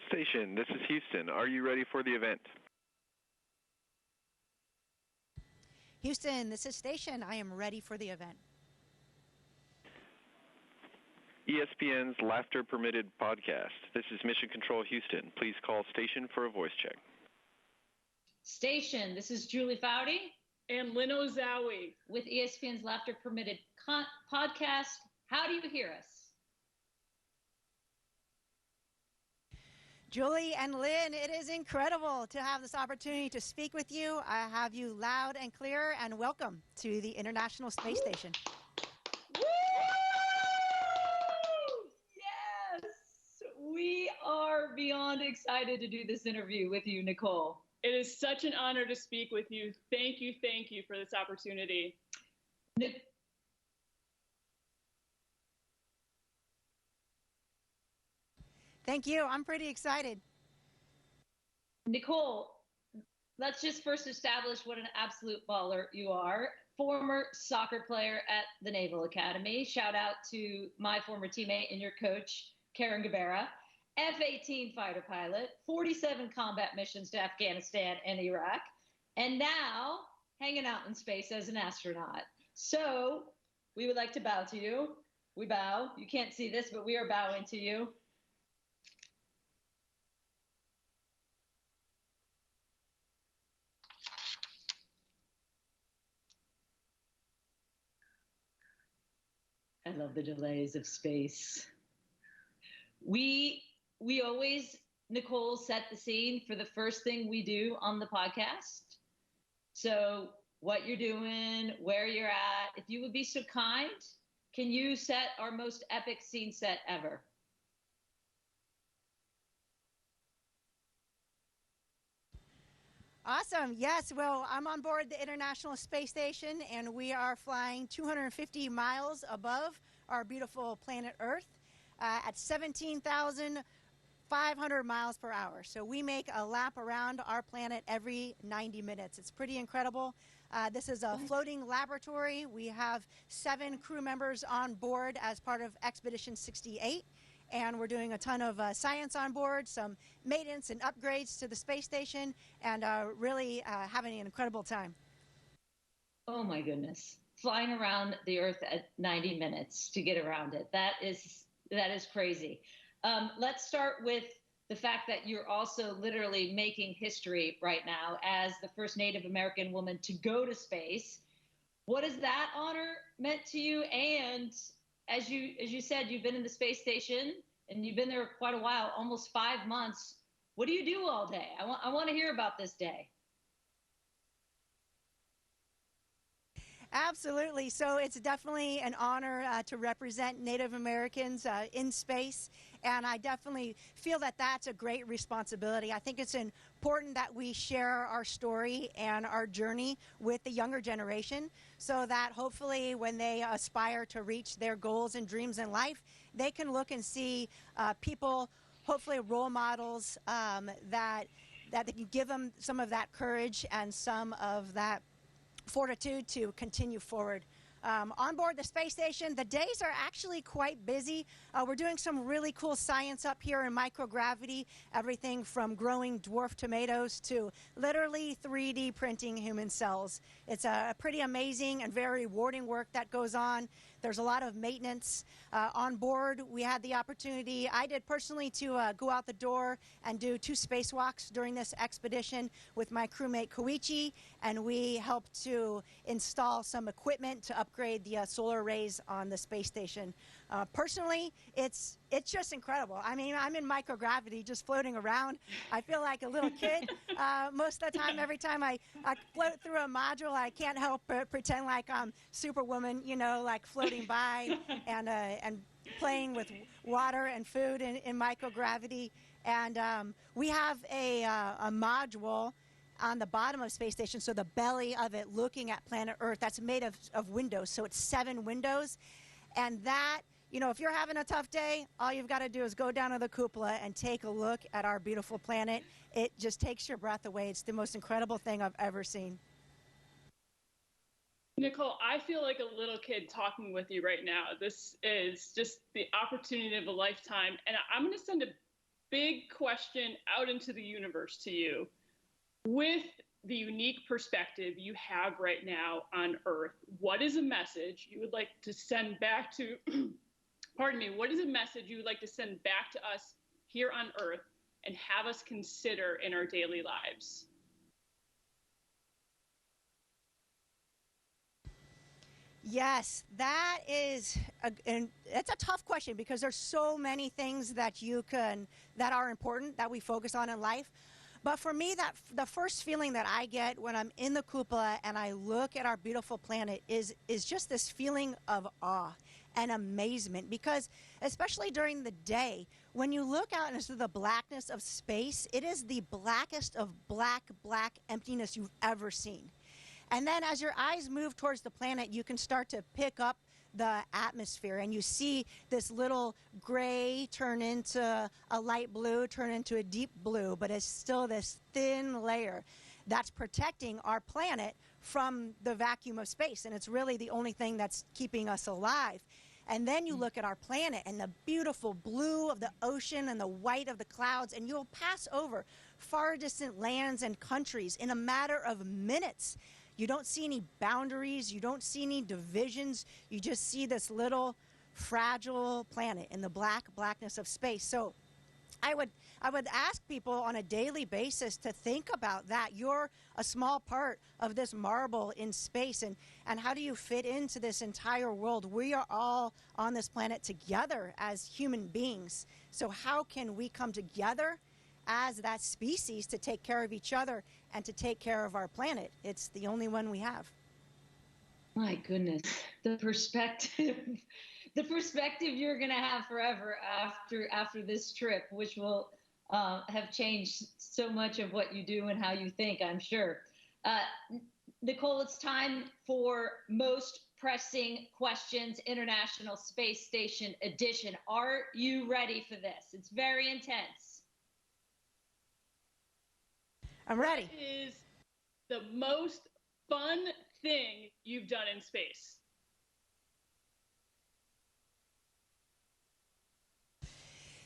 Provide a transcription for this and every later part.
Station, this is Houston. Are you ready for the event? Houston, this is Station. I am ready for the event. ESPN's Laughter Permitted podcast. This is Mission Control Houston. Please call Station for a voice check. Station, this is Julie Foudy. And Lynn Ozawi. With ESPN's Laughter Permitted podcast. How do you hear us? Julie and Lynn, it is incredible to have this opportunity to speak with you. I have you loud and clear, and welcome to the International Space Station. Woo! Yes! We are beyond excited to do this interview with you, Nicole. It is such an honor to speak with you. Thank you for this opportunity. Thank you. I'm pretty excited. Nicole, let's just first establish what an absolute baller you are. Former soccer player at the Naval Academy. Shout out to my former teammate and your coach, Karen Guevara. F-18 fighter pilot, 47 combat missions to Afghanistan and Iraq, and now hanging out in space as an astronaut. So we would like to bow to you. We bow. You can't see this, but we are bowing to you. I love the delays of space. We always, Nicole, set the scene for the first thing we do on the podcast. So what you're doing, where you're at, if you would be so kind, can you set our most epic scene set ever? Awesome. Yes. Well, I'm on board the International Space Station, and we are flying 250 miles above our beautiful planet Earth at 17,500 miles per hour. So we make a lap around our planet every 90 minutes. It's pretty incredible. This is a floating laboratory. We have 7 crew members on board as part of Expedition 68. And we're doing a ton of science on board, some maintenance and upgrades to the space station, and really having an incredible time. Oh my goodness. Flying around the Earth at 90 minutes to get around it. That is crazy. Let's start with the fact that you're also literally making history right now as the first Native American woman to go to space. What has that honor meant to you? And as you said, you've been in the space station and you've been there quite a while, almost 5 months. What do you do all day? I want to hear about this day. Absolutely. So it's definitely an honor to represent Native Americans in space. And I definitely feel that that's a great responsibility. I think it's important that we share our story and our journey with the younger generation so that hopefully when they aspire to reach their goals and dreams in life, they can look and see people, hopefully role models that they can give them some of that courage and some of that fortitude to continue forward. On board the space station, the days are actually quite busy. We're doing some really cool science up here in microgravity, everything from growing dwarf tomatoes to literally 3D printing human cells. It's a pretty amazing and very rewarding work that goes on. There's a lot of maintenance on board. We had the opportunity, I did personally, to go out the door and do 2 spacewalks during this expedition with my crewmate Koichi, and we helped to install some equipment to upgrade the solar arrays on the space station. Personally, it's just incredible. I mean, I'm in microgravity just floating around. I feel like a little kid most of the time. Every time I float through a module, I can't help but pretend like I'm Superwoman, you know, like floating by and playing with water and food in microgravity. And we have a module on the bottom of the space station, so the belly of it looking at planet Earth, that's made of windows. So it's 7 windows. And that, you know, if you're having a tough day, all you've got to do is go down to the cupola and take a look at our beautiful planet. It just takes your breath away. It's the most incredible thing I've ever seen. Nicole, I feel like a little kid talking with you right now. This is just the opportunity of a lifetime. And I'm going to send a big question out into the universe to you. With the unique perspective you have right now on Earth, what is a message you would like to send back to, pardon me, what is a message you would like to send back to us here on Earth and have us consider in our daily lives? Yes, that is, and it's a tough question because there's so many things that that are important that we focus on in life. But for me, the first feeling that I get when I'm in the cupola and I look at our beautiful planet is just this feeling of awe and amazement, because especially during the day, when you look out into the blackness of space, it is the blackest of black emptiness you've ever seen. And then as your eyes move towards the planet, you can start to pick up the atmosphere, and you see this little gray turn into a light blue, turn into a deep blue, but it's still this thin layer that's protecting our planet from the vacuum of space. And it's really the only thing that's keeping us alive. And then you look at our planet and the beautiful blue of the ocean and the white of the clouds, and you'll pass over far distant lands and countries in a matter of minutes. You don't see any boundaries, you don't see any divisions, you just see this little fragile planet in the blackness of space. So I would ask people on a daily basis to think about that. You're a small part of this marble in space, and how do you fit into this entire world? We are all on this planet together as human beings. So how can we come together as that species to take care of each other and to take care of our planet? It's the only one we have. My goodness, the perspective you're going to have forever after this trip, which will have changed so much of what you do and how you think, I'm sure. Nicole, it's time for Most Pressing Questions, International Space Station Edition. Are you ready for this? It's very intense. I'm ready. What is the most fun thing you've done in space?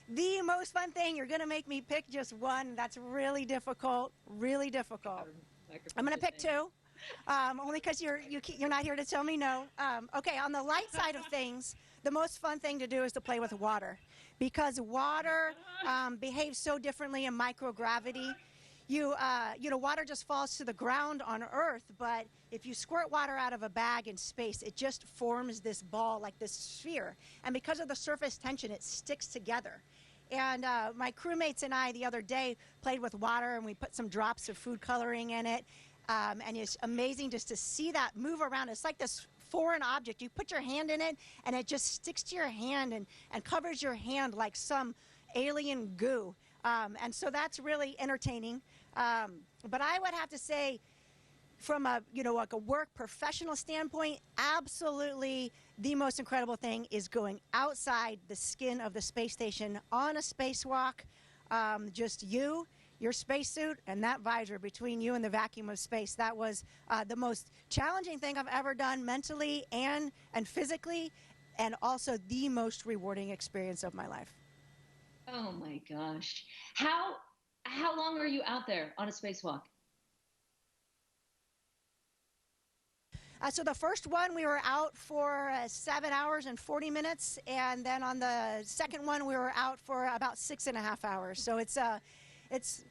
The most fun thing, you're going to make me pick just one. That's really difficult, really difficult. I'm going to pick two, only because you're not here to tell me no. Okay, on the light side of things, the most fun thing to do is to play with water, because water behaves so differently in microgravity. Water just falls to the ground on Earth, but if you squirt water out of a bag in space, it just forms this ball, like this sphere. And because of the surface tension, it sticks together. And my crewmates and I the other day played with water, and we put some drops of food coloring in it. And it's amazing just to see that move around. It's like this foreign object. You put your hand in it, and it just sticks to your hand and covers your hand like some alien goo. And so that's really entertaining. But I would have to say, from a work professional standpoint, absolutely the most incredible thing is going outside the skin of the space station on a spacewalk. Just your spacesuit, and that visor between you and the vacuum of space. That was the most challenging thing I've ever done mentally and physically, and also the most rewarding experience of my life. Oh my gosh. How long are you out there on a spacewalk? So the first one, we were out for 7 hours and 40 minutes. And then on the second one, we were out for about 6.5 hours. So it's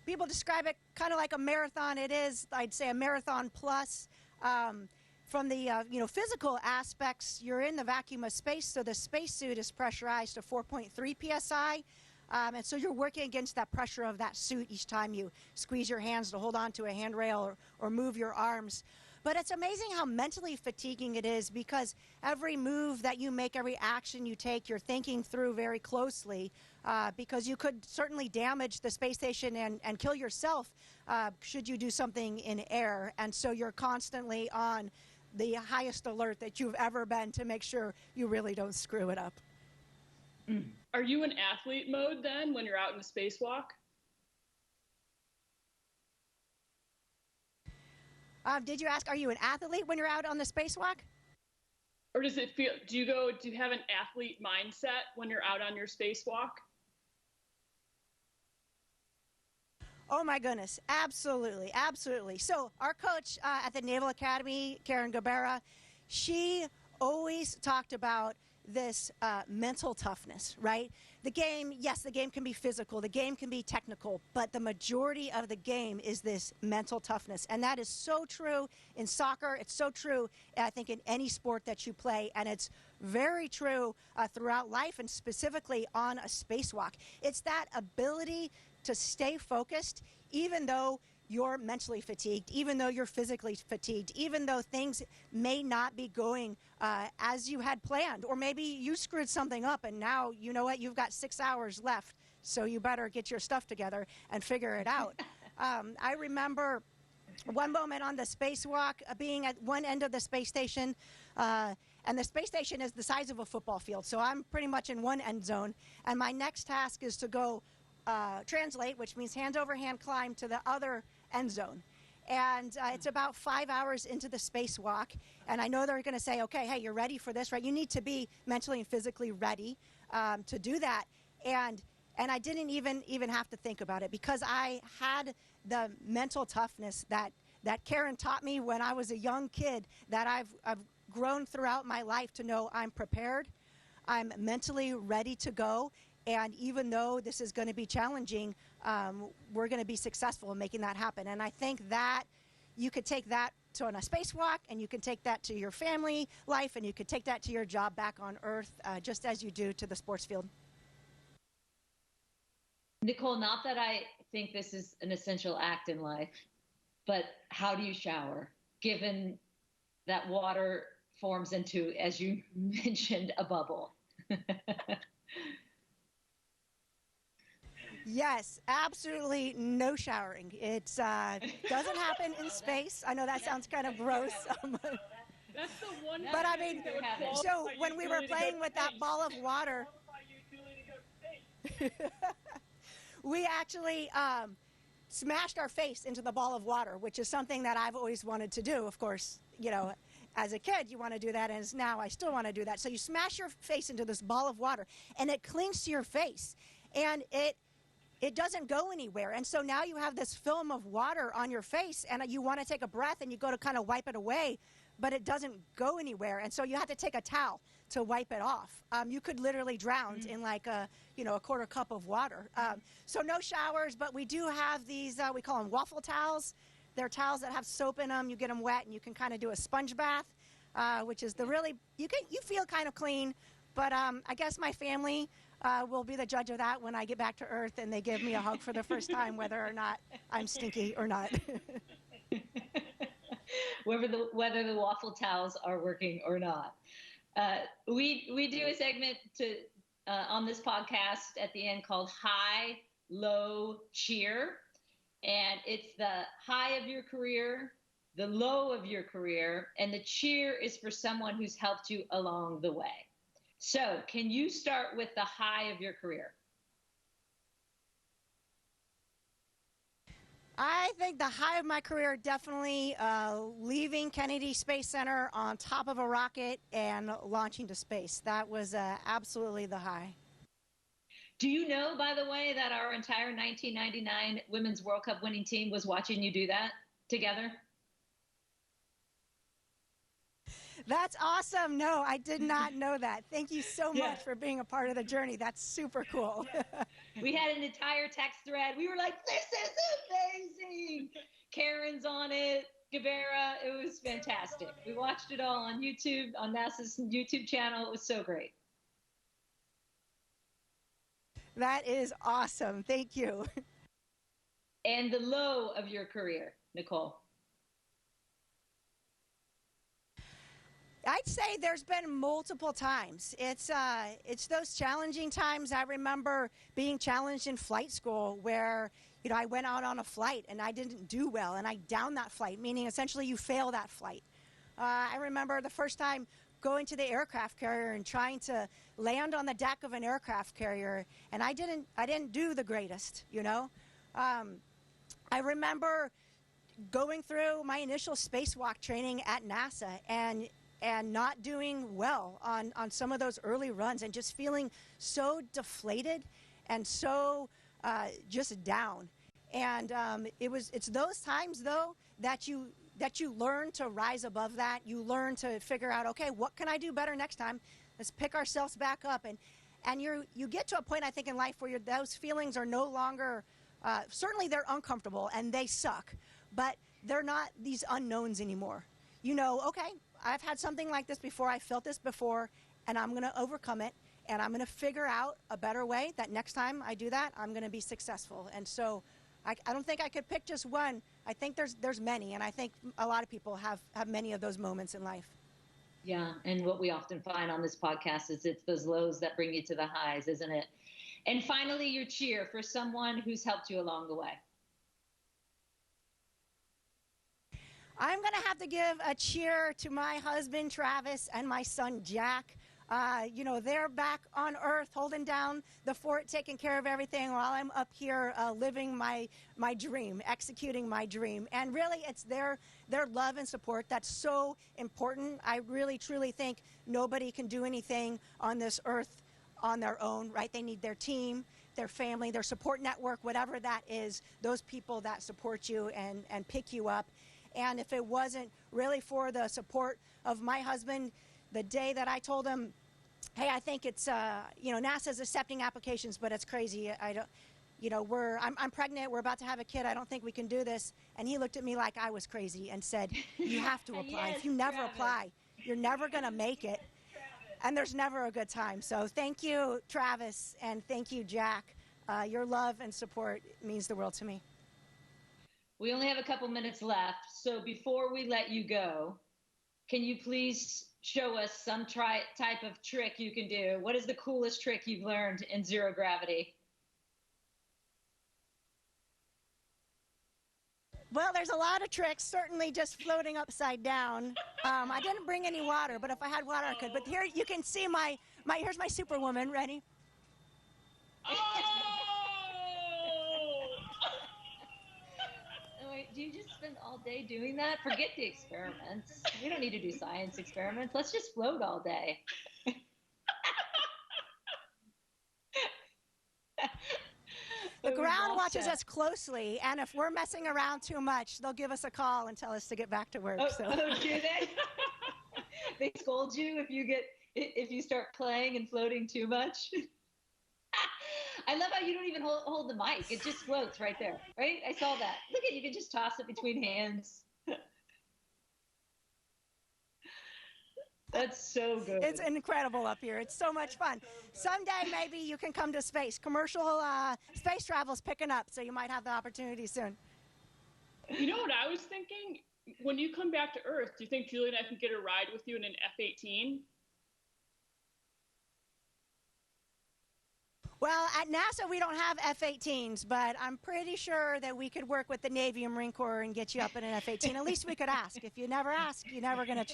people describe it kind of like a marathon. It is, I'd say, a marathon plus. From the physical aspects, you're in the vacuum of space. So the spacesuit is pressurized to 4.3 psi. And so you're working against that pressure of that suit each time you squeeze your hands to hold on to a handrail or move your arms. But it's amazing how mentally fatiguing it is, because every move that you make, every action you take, you're thinking through very closely, because you could certainly damage the space station and kill yourself should you do something in air. And so you're constantly on the highest alert that you've ever been to make sure you really don't screw it up. Are you in athlete mode then when you're out in a spacewalk? Did you ask, are you an athlete when you're out on the spacewalk? Or does it feel, do you have an athlete mindset when you're out on your spacewalk? Oh my goodness, absolutely, absolutely. So our coach at the Naval Academy, Karen Gabera, she always talked about this mental toughness, right? The game, yes, the game can be physical, the game can be technical, but the majority of the game is this mental toughness. And that is so true in soccer. It's so true, I think, in any sport that you play. And it's very true throughout life, and specifically on a spacewalk. It's that ability to stay focused, even though you're mentally fatigued, even though you're physically fatigued, even though things may not be going as you had planned, or maybe you screwed something up and now, you know what, you've got 6 hours left, so you better get your stuff together and figure it out. I remember one moment on the spacewalk being at one end of the space station, and the space station is the size of a football field, so I'm pretty much in one end zone, and my next task is to go translate, which means hand over hand climb to the other end zone. And it's about 5 hours into the spacewalk, and I know they're going to say, okay, hey, you're ready for this, right? You need to be mentally and physically ready to do that. And I didn't even have to think about it, because I had the mental toughness that Karen taught me when I was a young kid, that I've grown throughout my life to know I'm prepared, I'm mentally ready to go. And even though this is going to be challenging, we're going to be successful in making that happen. And I think that you could take that to on a spacewalk, and you can take that to your family life, and you could take that to your job back on Earth, just as you do to the sports field. Nicole, not that I think this is an essential act in life, but how do you shower, given that water forms into, as you mentioned, a bubble? Yes, absolutely no showering. It doesn't happen in space. I know that sounds kind of gross. That's the one. But I mean, so when we were playing with that ball of water, we actually smashed our face into the ball of water, which is something that I've always wanted to do. Of course, you know, as a kid, you want to do that, and as now I still want to do that. So you smash your face into this ball of water, and it clings to your face, and it doesn't go anywhere. And so now you have this film of water on your face, and you want to take a breath, and you go to kind of wipe it away, but it doesn't go anywhere. And so you have to take a towel to wipe it off. You could literally drown in like a quarter cup of water. So no showers, but we do have these, we call them waffle towels. They're towels that have soap in them. You get them wet, and you can kind of do a sponge bath, which is you feel kind of clean, but I guess my family will be the judge of that when I get back to Earth and they give me a hug for the first time, whether or not I'm stinky or not. whether the waffle towels are working or not. We do a segment on this podcast at the end called High, Low, Cheer. And it's the high of your career, the low of your career, and the cheer is for someone who's helped you along the way. So can you start with the high of your career? I think the high of my career, definitely leaving Kennedy Space Center on top of a rocket and launching to space. That was absolutely the high. Do you know, by the way, that our entire 1999 Women's World Cup winning team was watching you do that together? That's awesome. No, I did not know that. Thank you so much for being a part of the journey. That's super cool. We had an entire text thread. We were like, this is amazing. Karen's on it. Gabera. It was fantastic. We watched it all on YouTube, on NASA's YouTube channel. It was so great. That is awesome. Thank you. And the low of your career, Nicole? I'd say there's been multiple times. It's those challenging times. I remember being challenged in flight school where, I went out on a flight and I didn't do well and I downed that flight, meaning essentially you fail that flight. I remember the first time going to the aircraft carrier and trying to land on the deck of an aircraft carrier, and I didn't do the greatest, I remember going through my initial spacewalk training at NASA and not doing well on some of those early runs and just feeling so deflated and so just down. And it's those times, though, that you learn to rise above that. You learn to figure out, okay, what can I do better next time? Let's pick ourselves back up. And you get to a point, I think, in life where those feelings are no longer, certainly they're uncomfortable and they suck, but they're not these unknowns anymore. You know, okay, I've had something like this before, I felt this before, and I'm going to overcome it, and I'm going to figure out a better way that next time I do that, I'm going to be successful. And so I don't think I could pick just one. I think there's many, and I think a lot of people have many of those moments in life. Yeah, and what we often find on this podcast is it's those lows that bring you to the highs, isn't it? And finally, your cheer for someone who's helped you along the way. I'm going to have to give a cheer to my husband, Travis, and my son, Jack. You know, they're back on Earth holding down the fort, taking care of everything while I'm up here living my dream, executing my dream. And really, it's their love and support that's so important. I really, truly think nobody can do anything on this Earth on their own, right? They need their team, their family, their support network, whatever that is, those people that support you and pick you up. And if it wasn't really for the support of my husband, the day that I told him, hey, I think it's, you know, NASA's accepting applications, but it's crazy. I don't, you know, I'm pregnant. We're about to have a kid. I don't think we can do this. And he looked at me like I was crazy and said, you have to apply. Yes, if you never Travis. apply, you're never going to make it. And there's never a good time. So thank you, Travis, and thank you, Jack. Your love and support means the world to me. We only have a couple minutes left. So before we let you go, can you please show us some type of trick you can do? What is the coolest trick you've learned in zero gravity? Well, there's a lot of tricks, certainly just floating upside down. I didn't bring any water, but if I had water, I could. But here you can see here's my Superwoman. Ready? Oh! Wait, do you just spend all day doing that? Forget the experiments. We don't need to do science experiments. Let's just float all day. The ground watches us closely, and if we're messing around too much, they'll give us a call and tell us to get back to work. Do they? They scold you if you start playing and floating too much. I love how you don't even hold the mic. It just floats right there, right? I saw that. Look at you can just toss it between hands. That's so good. It's incredible up here. It's so much fun. Someday maybe you can come to space. Commercial space travel's picking up, so you might have the opportunity soon. You know what I was thinking? When you come back to Earth, do you think Julie and I can get a ride with you in an F-18? Well, at NASA we don't have F-18s, but I'm pretty sure that we could work with the Navy and Marine Corps and get you up in an F-18. At least we could ask. If you never ask, you're never gonna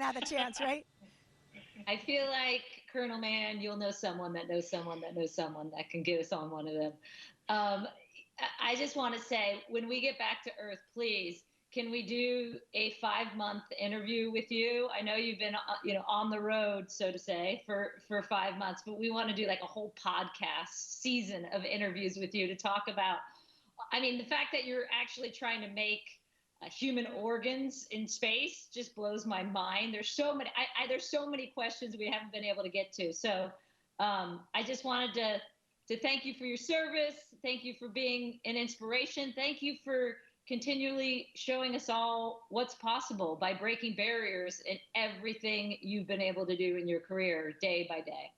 have the chance, right? I feel like, Colonel Mann, you'll know someone that knows someone that knows someone that can get us on one of them. I just want to say, when we get back to Earth, please, can we do a 5-month interview with you? I know you've been, on the road, so to say, for 5 months, but we want to do like a whole podcast season of interviews with you to talk about, the fact that you're actually trying to make human organs in space just blows my mind. There's so many, there's so many questions we haven't been able to get to. So I just wanted to thank you for your service. Thank you for being an inspiration. Thank you for continually showing us all what's possible by breaking barriers in everything you've been able to do in your career day by day.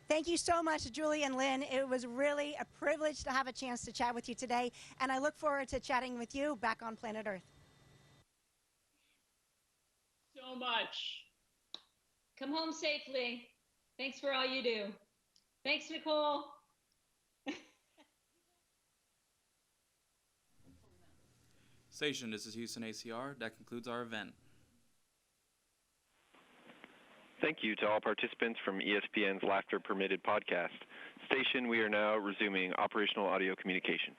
Thank you so much, Julie and Lynn. It was really a privilege to have a chance to chat with you today, and I look forward to chatting with you back on planet Earth. So much. Come home safely. Thanks for all you do. Thanks, Nicole. Station, this is Houston ACR. That concludes our event. Thank you to all participants from ESPN's Laughter Permitted podcast. Station, we are now resuming operational audio communications.